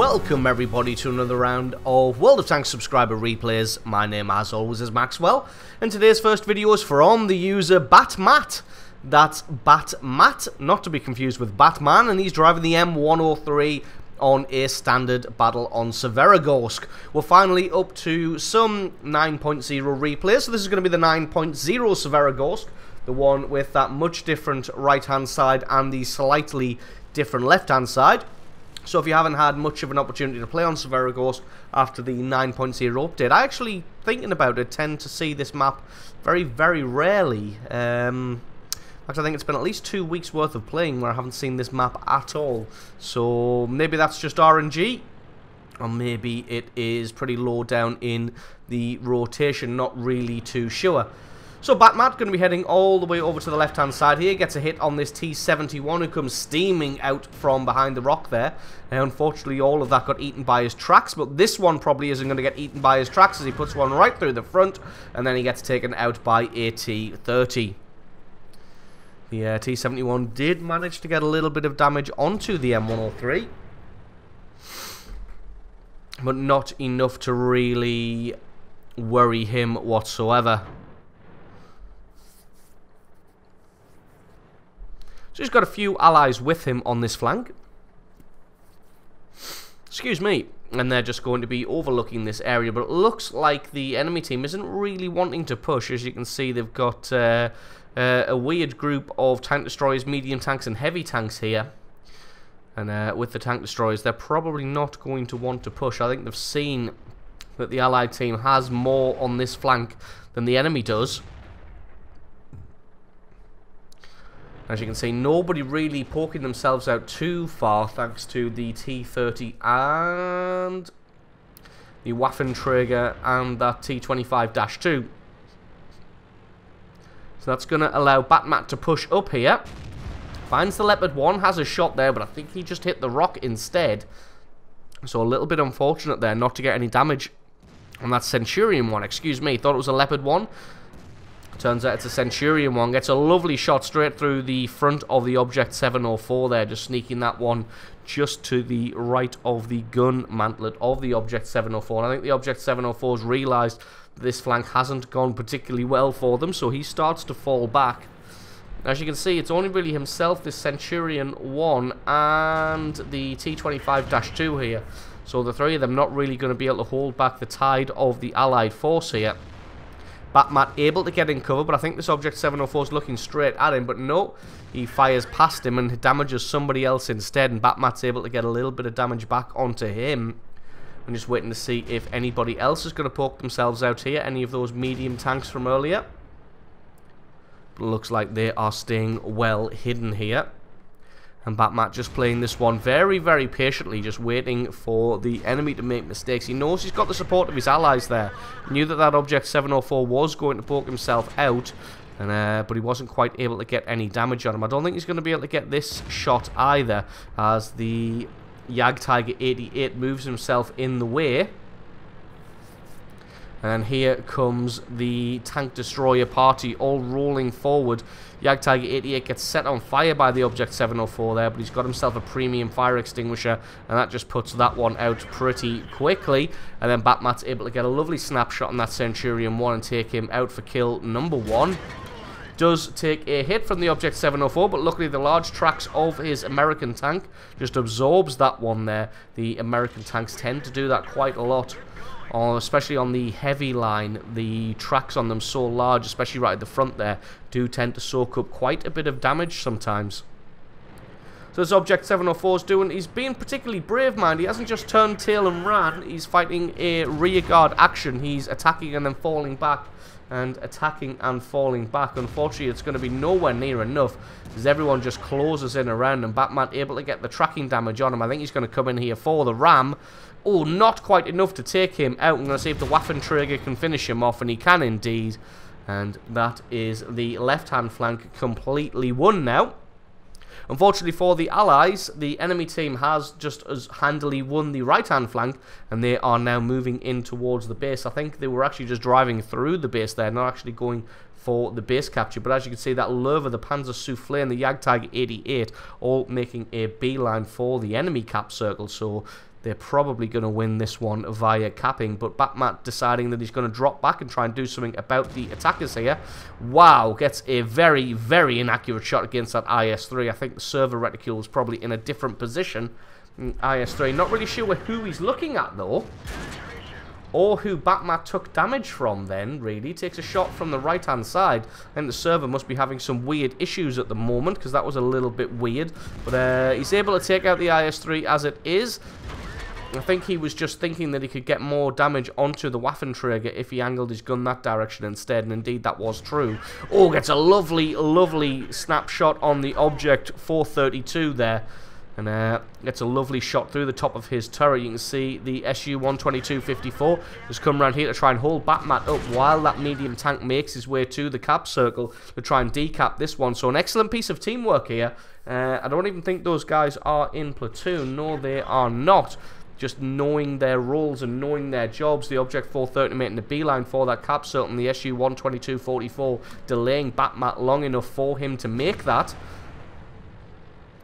Welcome everybody to another round of World of Tanks subscriber replays. My name as always is Maxwell, and today's first video is from the user Batmat. That's Batmat, not to be confused with Batman, and he's driving the M103 on a standard battle on Severogorsk. We're finally up to some 9.0 replays, so this is going to be the 9.0 Severogorsk, the one with that much different right hand side and the slightly different left hand side. So if you haven't had much of an opportunity to play on Severogorsk after the 9.0 update, I actually, thinking about it, tend to see this map very, very rarely. Actually, I think it's been at least 2 weeks worth of playing where I haven't seen this map at all. So maybe that's just RNG, or maybe it is pretty low down in the rotation, not really too sure. So Batmat going to be heading all the way over to the left-hand side here, gets a hit on this T71 who comes steaming out from behind the rock there. Unfortunately, all of that got eaten by his tracks, but this one probably isn't going to get eaten by his tracks as he puts one right through the front, and then he gets taken out by a T30. The T71 did manage to get a little bit of damage onto the M103, but not enough to really worry him whatsoever. So he's got a few allies with him on this flank. Excuse me. And they're just going to be overlooking this area. But it looks like the enemy team isn't really wanting to push. As you can see, they've got a weird group of tank destroyers, medium tanks and heavy tanks here. And with the tank destroyers, they're probably not going to want to push. I think they've seen that the allied team has more on this flank than the enemy does. As you can see, nobody really poking themselves out too far thanks to the T30 and the Waffenträger and that T25-2. So that's going to allow Batmat to push up here. Finds the Leopard 1, has a shot there, but I think he just hit the rock instead. So a little bit unfortunate there not to get any damage on that Centurion 1. Excuse me, thought it was a Leopard 1. Turns out it's a Centurion 1. Gets a lovely shot straight through the front of the Object 704 there, just sneaking that one just to the right of the gun mantlet of the Object 704. And I think the Object 704's realised that this flank hasn't gone particularly well for them, so he starts to fall back. As you can see, it's only really himself, this Centurion 1, and the T25-2 here. So the three of them not really going to be able to hold back the tide of the Allied force here. Batmat able to get in cover, but I think this Object 704 is looking straight at him, but no, he fires past him and damages somebody else instead, and Batmat's able to get a little bit of damage back onto him. I'm just waiting to see if anybody else is going to poke themselves out here, any of those medium tanks from earlier. But it looks like they are staying well hidden here. And Batmat just playing this one very, very patiently, just waiting for the enemy to make mistakes. He knows he's got the support of his allies there. He knew that that Object 704 was going to poke himself out, and but he wasn't quite able to get any damage on him. I don't think he's going to be able to get this shot either, as the Jagdtiger 88 moves himself in the way. And here comes the tank destroyer party all rolling forward. Jagdtiger 88 gets set on fire by the Object 704 there, but he's got himself a premium fire extinguisher, and that just puts that one out pretty quickly. And then Batmat's able to get a lovely snapshot on that Centurion 1 and take him out for kill number 1. Does take a hit from the Object 704, but luckily the large tracks of his American tank just absorbs that one there. The American tanks tend to do that quite a lot. Especially on the heavy line, the tracks on them so large, especially right at the front there, do tend to soak up quite a bit of damage sometimes. So this Object 704 is doing, he's being particularly brave, mind. He hasn't just turned tail and ran, he's fighting a rearguard action. He's attacking and then falling back, and attacking and falling back. Unfortunately, it's going to be nowhere near enough, as everyone just closes in around him. Batman able to get the tracking damage on him. I think he's going to come in here for the ram. Oh, not quite enough to take him out. I'm going to see if the Waffenträger can finish him off, and he can indeed. And that is the left-hand flank completely won now. Unfortunately for the Allies, the enemy team has just as handily won the right-hand flank, and they are now moving in towards the base. I think they were actually just driving through the base there, not actually going for the base capture. But as you can see, that Löwe, the Panzer Soufflé, and the Jagdtiger 88 all making a beeline for the enemy cap circle. So they're probably going to win this one via capping. But Batmat deciding that he's going to drop back and try and do something about the attackers here. Wow, gets a very, very inaccurate shot against that IS-3. I think the server reticule is probably in a different position. IS-3, not really sure who he's looking at though, or who Batmat took damage from then, really. Takes a shot from the right-hand side, and the server must be having some weird issues at the moment, because that was a little bit weird. But he's able to take out the IS-3 as it is. I think he was just thinking that he could get more damage onto the Waffenträger if he angled his gun that direction instead, and indeed that was true. Oh, gets a lovely, lovely snapshot on the Object 432 there. And gets a lovely shot through the top of his turret. You can see the SU-122-54 has come around here to try and hold Batmat up while that medium tank makes his way to the cap circle to try and decap this one. So an excellent piece of teamwork here. I don't even think those guys are in platoon. No, they are not. Just knowing their roles and knowing their jobs. The Object 430 making the beeline for that cap circle, and the SU-122-44 delaying Batmat long enough for him to make that.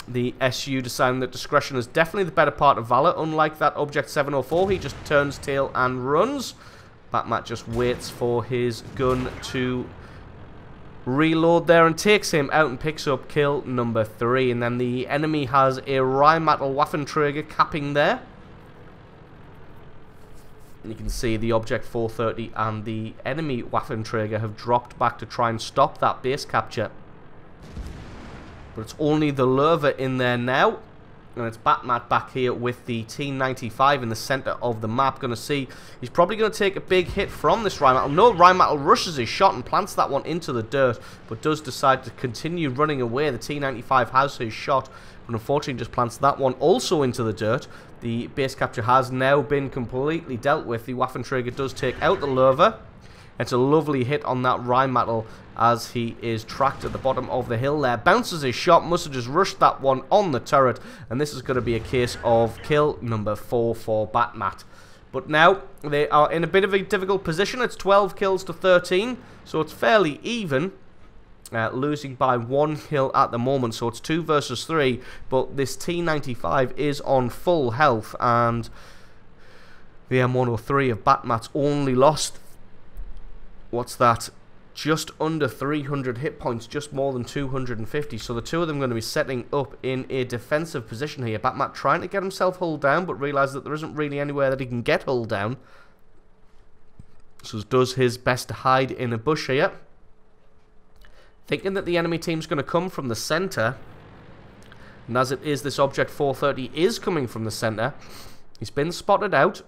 The SU deciding that discretion is definitely the better part of valor. Unlike that Object 704, he just turns tail and runs. Batmat just waits for his gun to reload there and takes him out and picks up kill number 3. And then the enemy has a Rheinmetall Waffenträger capping there. And you can see the Object 430 and the enemy Waffenträger have dropped back to try and stop that base capture. But it's only the Löwe in there now. And it's Batmat back here with the T95 in the center of the map. Going to see, he's probably going to take a big hit from this Rheinmetall. No, Rheinmetall rushes his shot and plants that one into the dirt, but does decide to continue running away. The T95 has his shot, but unfortunately just plants that one also into the dirt. The base capture has now been completely dealt with. The Waffenträger does take out the Löwe. It's a lovely hit on that Rheinmetall as he is tracked at the bottom of the hill there. Bounces his shot, must have just rushed that one on the turret. And this is going to be a case of kill number 4 for Batmat. But now they are in a bit of a difficult position. It's 12 kills to 13, so it's fairly even. Losing by 1 kill at the moment, so it's 2 versus 3. But this T95 is on full health, and the M103 of Batmat's only lost, what's that, just under 300 hit points, just more than 250. So the two of them are going to be setting up in a defensive position here. Batmat trying to get himself hulled down, but realises that there isn't really anywhere that he can get hulled down. So does his best to hide in a bush here, thinking that the enemy team's going to come from the center. And as it is, this Object 430 is coming from the center. He's been spotted out.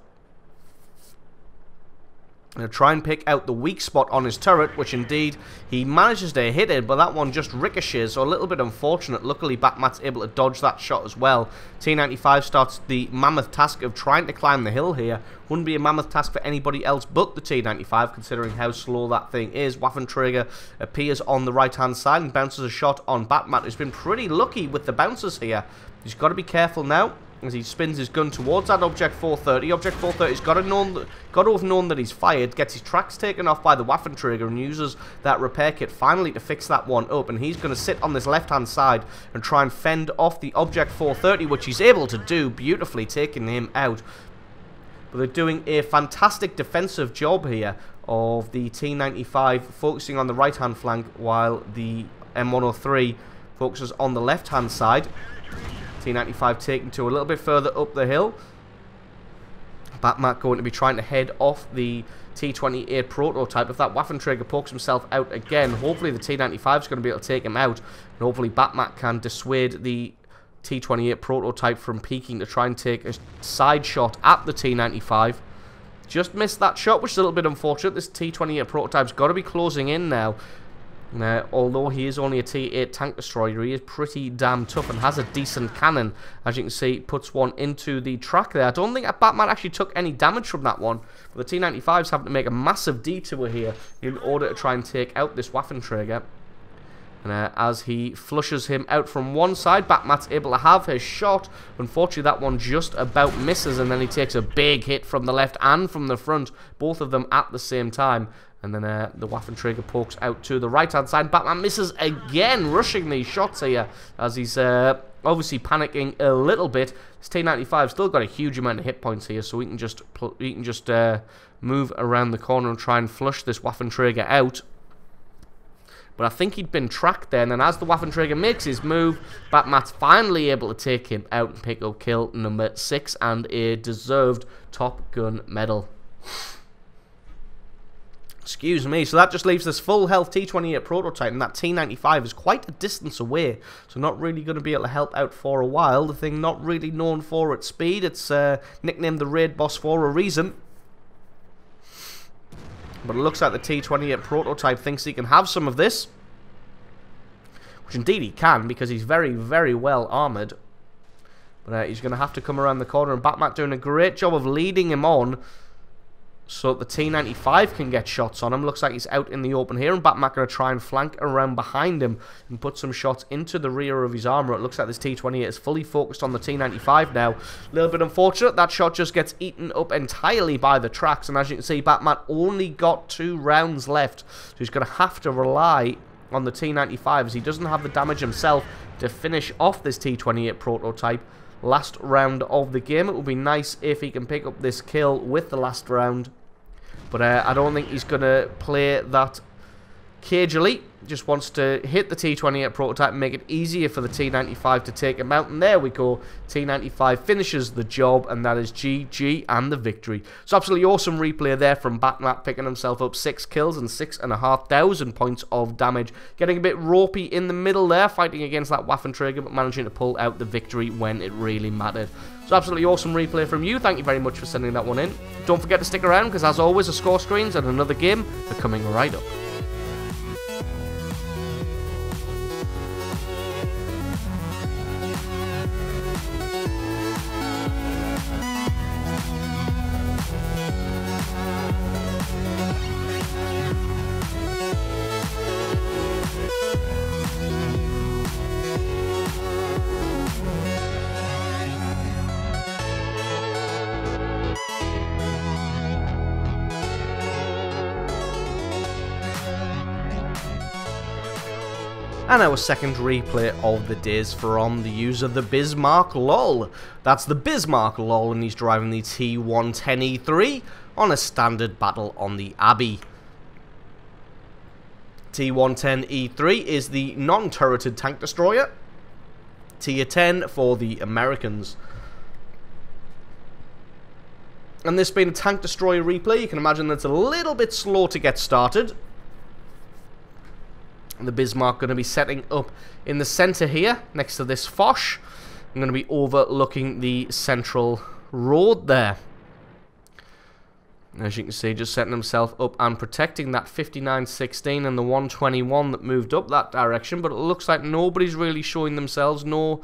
Going to try and pick out the weak spot on his turret, which indeed he manages to hit it, but that one just ricochets, so a little bit unfortunate. Luckily, Batmat's able to dodge that shot as well. T95 starts the mammoth task of trying to climb the hill here. Wouldn't be a mammoth task for anybody else but the T95, considering how slow that thing is. Waffenträger appears on the right-hand side and bounces a shot on Batmat, who's been pretty lucky with the bounces here. He's got to be careful now as he spins his gun towards that Object 430. Object 430's got to have known that he's fired, gets his tracks taken off by the Waffenträger and uses that repair kit finally to fix that one up. And he's going to sit on this left-hand side and try and fend off the Object 430, which he's able to do beautifully, taking him out. But they're doing a fantastic defensive job here of the T95 focusing on the right-hand flank while the M103 focuses on the left-hand side. T95 taken to a little bit further up the hill. Batmat going to be trying to head off the T110E3 prototype. If that Waffenträger pokes himself out again, hopefully the T95 is going to be able to take him out. And hopefully Batmat can dissuade the T110E3 prototype from peeking to try and take a side shot at the T95. Just missed that shot, which is a little bit unfortunate. This T110E3 prototype's got to be closing in now. Although he is only a T8 tank destroyer, he is pretty damn tough and has a decent cannon. As you can see, puts one into the track there. I don't think Batman actually took any damage from that one, but the T95's having to make a massive detour here in order to try and take out this Waffenträger. And as he flushes him out from one side, Batmat's able to have his shot. Unfortunately, that one just about misses, and then he takes a big hit from the left and from the front, both of them at the same time. And then the Waffenträger pokes out to the right-hand side. Batman misses again, rushing these shots here as he's obviously panicking a little bit. This T95 still got a huge amount of hit points here, so we can just move around the corner and try and flush this Waffenträger out. But I think he'd been tracked then, and as the Waffenträger makes his move, Batmat's finally able to take him out and pick up kill number 6 and a deserved Top Gun medal. Excuse me. So that just leaves this full health T28 prototype, and that T95 is quite a distance away, so not really going to be able to help out for a while. The thing not really known for its speed. It's nicknamed the Raid Boss for a reason. But it looks like the T28 prototype thinks he can have some of this, which indeed he can, because he's very, very well armoured. But he's going to have to come around the corner, and Batmat doing a great job of leading him on so that the T95 can get shots on him. Looks like he's out in the open here, and Batman going to try and flank around behind him and put some shots into the rear of his armor. It looks like this T28 is fully focused on the T95 now. A little bit unfortunate, that shot just gets eaten up entirely by the tracks, and as you can see, Batman only got 2 rounds left, so he's going to have to rely on the T95 as he doesn't have the damage himself to finish off this T28 prototype. Last round of the game. It would be nice if he can pick up this kill with the last round. But I don't think he's going to play that cagely. Just wants to hit the T28 prototype and make it easier for the T95 to take him out. And there we go. T95 finishes the job, and that is GG and the victory. So absolutely awesome replay there from Batman, picking himself up 6 kills and 6,500 points of damage. Getting a bit ropey in the middle there, fighting against that Waffenträger, but managing to pull out the victory when it really mattered. So absolutely awesome replay from you. Thank you very much for sending that one in. Don't forget to stick around, because as always, the score screens and another game are coming right up. And our second replay of the day is from the user, the Bismarck LOL. That's the Bismarck LOL, and he's driving the T110E3 on a standard battle on the Abbey. T110E3 is the non-turreted tank destroyer. Tier 10 for the Americans. And this being a tank destroyer replay, you can imagine that's a little bit slow to get started. The Bismarck going to be setting up in the center here, next to this Foch. I'm going to be overlooking the central road there. As you can see, just setting himself up and protecting that 5916 and the 121 that moved up that direction. But it looks like nobody's really showing themselves. No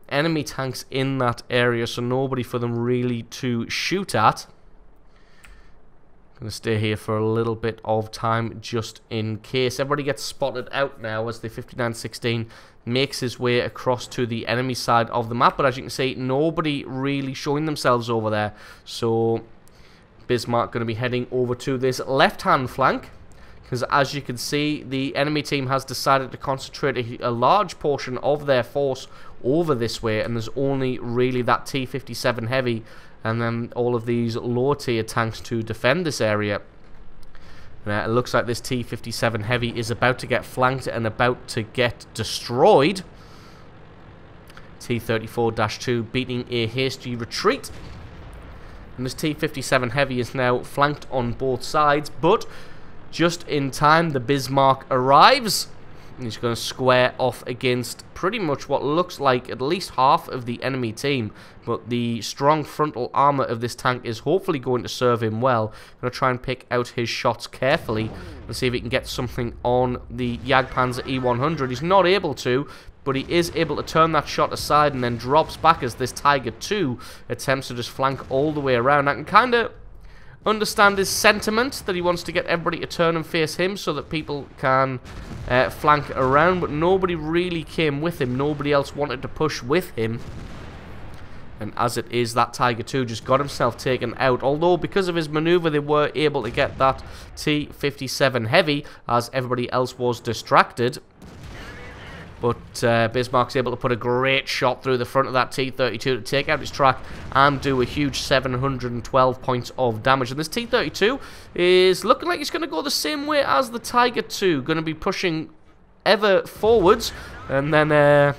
enemy tanks in that area, so nobody for them really to shoot at. Going to stay here for a little bit of time just in case. Everybody gets spotted out now as the 5916 makes his way across to the enemy side of the map. But as you can see, nobody really showing themselves over there. So Bismarck going to be heading over to this left-hand flank, because as you can see, the enemy team has decided to concentrate a large portion of their force over this way, and there's only really that T57 heavy and then all of these lower tier tanks to defend this area. It looks like this T57 heavy is about to get flanked and about to get destroyed. T34-2 beating a hasty retreat. And this T57 heavy is now flanked on both sides, but just in time the Bismarck arrives. And he's going to square off against pretty much what looks like at least half of the enemy team. But the strong frontal armor of this tank is hopefully going to serve him well. Going to try and pick out his shots carefully and see if he can get something on the Jagdpanzer E100. He's not able to, but he is able to turn that shot aside and then drops back as this Tiger II attempts to just flank all the way around. I can kind of understand his sentiment that he wants to get everybody to turn and face him so that people can flank around, but nobody really came with him. Nobody else wanted to push with him. And as it is, that Tiger II just got himself taken out. Although, because of his maneuver, they were able to get that T57 heavy as everybody else was distracted. But Bismarck's able to put a great shot through the front of that T-32 to take out his track and do a huge 712 points of damage. And this T-32 is looking like it's going to go the same way as the Tiger II, going to be pushing ever forwards, and then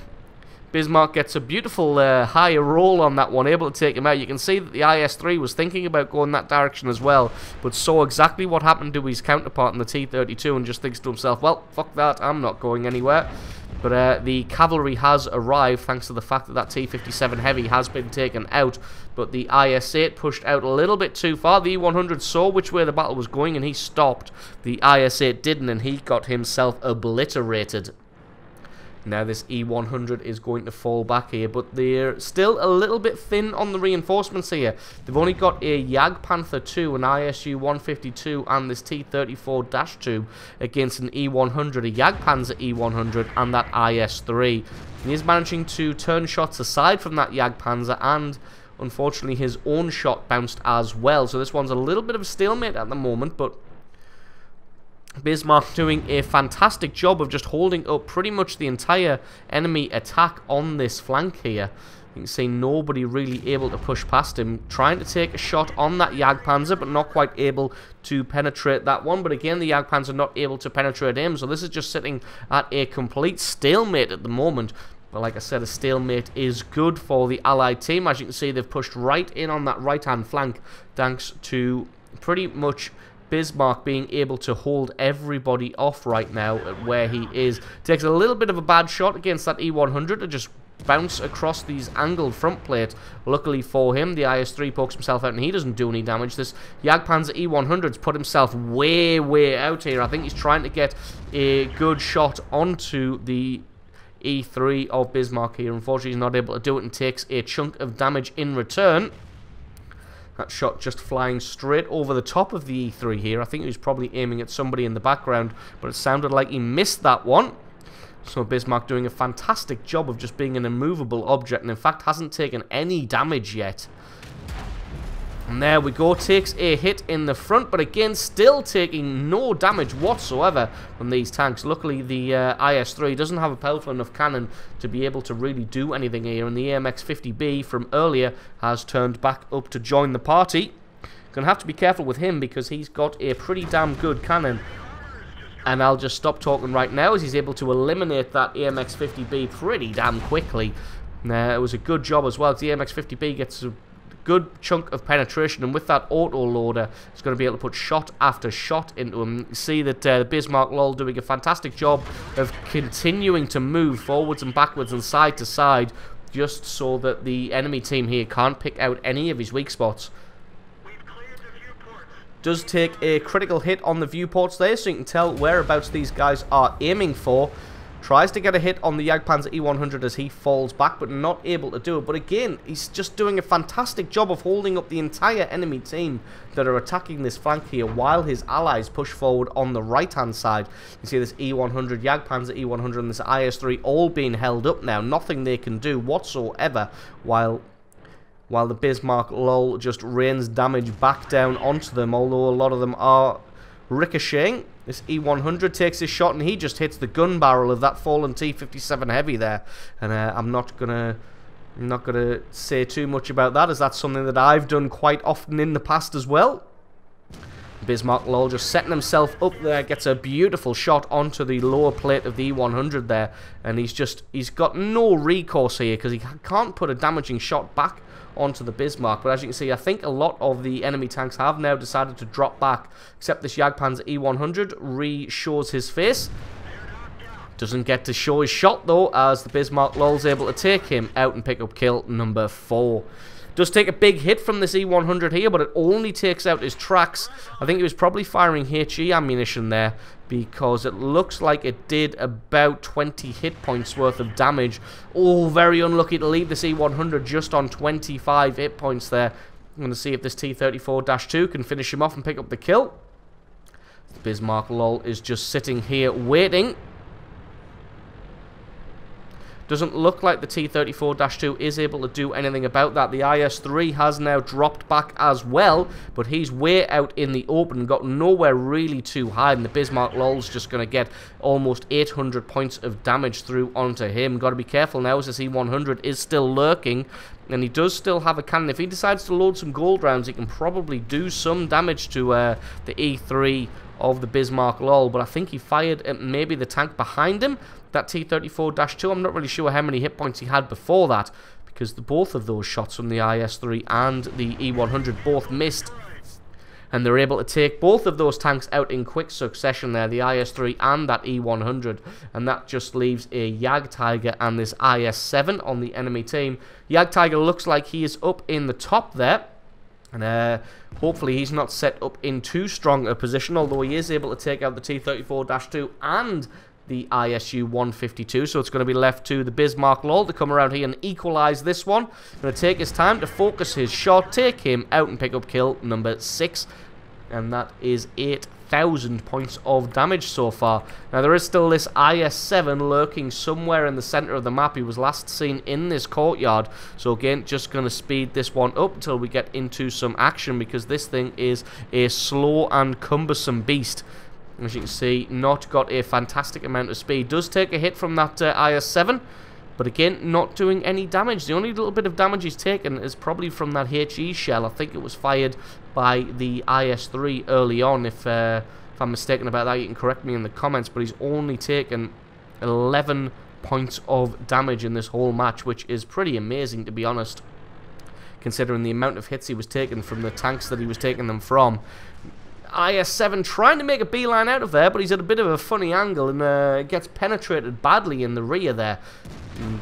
Bismarck gets a beautiful higher roll on that one, able to take him out. You can see that the IS-3 was thinking about going that direction as well, but saw exactly what happened to his counterpart in the T-32 and just thinks to himself, well, fuck that, I'm not going anywhere. But the cavalry has arrived thanks to the fact that that T-57 Heavy has been taken out. But the IS-8 pushed out a little bit too far. The E-100 saw which way the battle was going and he stopped. The IS-8 didn't, and he got himself obliterated. Now this E-100 is going to fall back here, but they're still a little bit thin on the reinforcements here. They've only got a Jagdpanther 2, an ISU-152, and this T-34-2 against an E-100, a Jagdpanzer E-100, and that IS-3. And he's managing to turn shots aside from that Jagdpanzer, and unfortunately his own shot bounced as well. So this one's a little bit of a stalemate at the moment, but Bismarck doing a fantastic job of just holding up pretty much the entire enemy attack on this flank here. You can see nobody really able to push past him, trying to take a shot on that Jagdpanzer, but not quite able to penetrate that one. But again, the Jagdpanzer not able to penetrate him, so this is just sitting at a complete stalemate at the moment. But like I said, a stalemate is good for the Allied team. As you can see, they've pushed right in on that right-hand flank, thanks to pretty much Bismarck being able to hold everybody off right now at where he is. Takes a little bit of a bad shot against that E-100 to just bounce across these angled front plates. Luckily for him, the IS-3 pokes himself out and he doesn't do any damage. This Jagdpanzer E-100's put himself way out here. I think he's trying to get a good shot onto the E3 of Bismarck here. Unfortunately, he's not able to do it and takes a chunk of damage in return. That shot just flying straight over the top of the E3 here. I think he was probably aiming at somebody in the background, but it sounded like he missed that one. So Bismarck doing a fantastic job of just being an immovable object, and in fact hasn't taken any damage yet. And there we go, takes a hit in the front, but again, still taking no damage whatsoever from these tanks. Luckily, the IS-3 doesn't have a powerful enough cannon to be able to really do anything here, and the AMX-50B from earlier has turned back up to join the party. Gonna have to be careful with him because he's got a pretty damn good cannon. And I'll just stop talking right now as he's able to eliminate that AMX-50B pretty damn quickly. It was a good job as well, because the AMX-50B gets a good chunk of penetration, and with that auto loader it's going to be able to put shot after shot into him. You see that Bismarck LOL doing a fantastic job of continuing to move forwards and backwards and side to side, just so that the enemy team here can't pick out any of his weak spots. Does take a critical hit on the viewports there, so you can tell whereabouts these guys are aiming for. Tries to get a hit on the Jagdpanzer E-100 as he falls back, but not able to do it. But again, he's just doing a fantastic job of holding up the entire enemy team that are attacking this flank here, while his allies push forward on the right-hand side. You see this E-100, Jagdpanzer E-100, and this IS-3 all being held up now. Nothing they can do whatsoever, while the Bismarck LOL just rains damage back down onto them, although a lot of them are ricocheting. This E-100 takes his shot and he just hits the gun barrel of that fallen T-57 Heavy there. And I'm not gonna say too much about that, as that's something that I've done quite often in the past as well. Bismarck LOL just setting himself up there, gets a beautiful shot onto the lower plate of the E-100 there, and he's got no recourse here because he can't put a damaging shot back onto the Bismarck. But as you can see, I think a lot of the enemy tanks have now decided to drop back, except this Jagdpanzer E-100 re-shows his face. Doesn't get to show his shot though, as the Bismarck LOL's able to take him out and pick up kill number 4. Does take a big hit from this E-100 here, but it only takes out his tracks. I think he was probably firing HE ammunition there, because it looks like it did about 20 hit points worth of damage. Oh, very unlucky to leave this E-100 just on 25 hit points there. I'm going to see if this T-34-2 can finish him off and pick up the kill. Bismarck LOL is just sitting here waiting. Doesn't look like the T-34-2 is able to do anything about that. The IS-3 has now dropped back as well, but he's way out in the open, got nowhere really too high, and the Bismarck LOL's just going to get almost 800 points of damage through onto him. Got to be careful now as this E100 is still lurking, and he does still have a cannon. If he decides to load some gold rounds, he can probably do some damage to the E3 of the Bismarck LOL, but I think he fired at maybe the tank behind him, that T-34-2. I'm not really sure how many hit points he had before that, because both of those shots from the IS-3 and the E100 both missed, and they're able to take both of those tanks out in quick succession there, the IS-3 and that E100, and that just leaves a Jagdtiger and this IS-7 on the enemy team. Jagdtiger looks like he is up in the top there, and hopefully he's not set up in too strong a position, although he is able to take out the T-34-2 and the ISU-152, so it's going to be left to the Bismarck LOL to come around here and equalize this one. Going to take his time to focus his shot, take him out and pick up kill number 6, and that is 8,000 points of damage so far. Now there is still this IS-7 lurking somewhere in the center of the map. He was last seen in this courtyard, so again, just going to speed this one up until we get into some action, because this thing is a slow and cumbersome beast. As you can see, not got a fantastic amount of speed. Does take a hit from that IS-7, but again, not doing any damage. The only little bit of damage he's taken is probably from that HE shell. I think it was fired by the IS-3 early on. If I'm mistaken about that, you can correct me in the comments, but he's only taken 11 points of damage in this whole match, which is pretty amazing, to be honest, considering the amount of hits he was taking from the tanks that he was taking them from. IS-7 trying to make a beeline out of there, but he's at a bit of a funny angle and gets penetrated badly in the rear there. And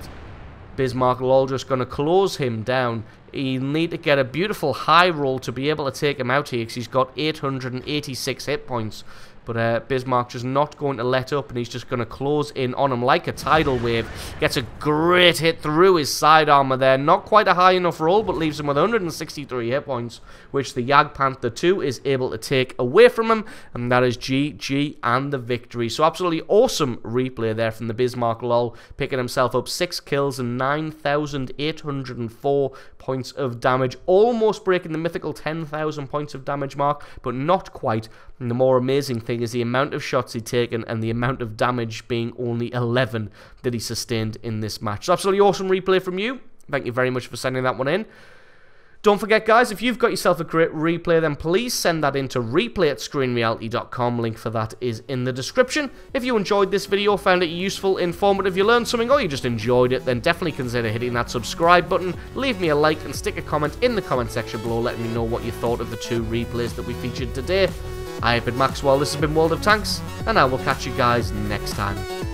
Bismarck LOL just going to close him down. He'll need to get a beautiful high roll to be able to take him out here, because he's got 886 hit points. But Bismarck just not going to let up, and he's just going to close in on him like a tidal wave. Gets a great hit through his side armor there. Not quite a high enough roll, but leaves him with 163 hit points, which the Jagdpanther 2 is able to take away from him. And that is GG and the victory. So absolutely awesome replay there from the Bismarck LOL, picking himself up 6 kills and 9,804 points of damage. Almost breaking the mythical 10,000 points of damage mark, but not quite. And the more amazing thing is the amount of shots he'd taken and the amount of damage being only 11 that he sustained in this match. So absolutely awesome replay from you. Thank you very much for sending that one in. Don't forget, guys, if you've got yourself a great replay, then please send that in to replay@screenreality.com. Link for that is in the description. If you enjoyed this video, found it useful, informative, you learned something, or you just enjoyed it, then definitely consider hitting that subscribe button. Leave me a like and stick a comment in the comment section below letting me know what you thought of the 2 replays that we featured today. I have been Maxwell, this has been World of Tanks, and I will catch you guys next time.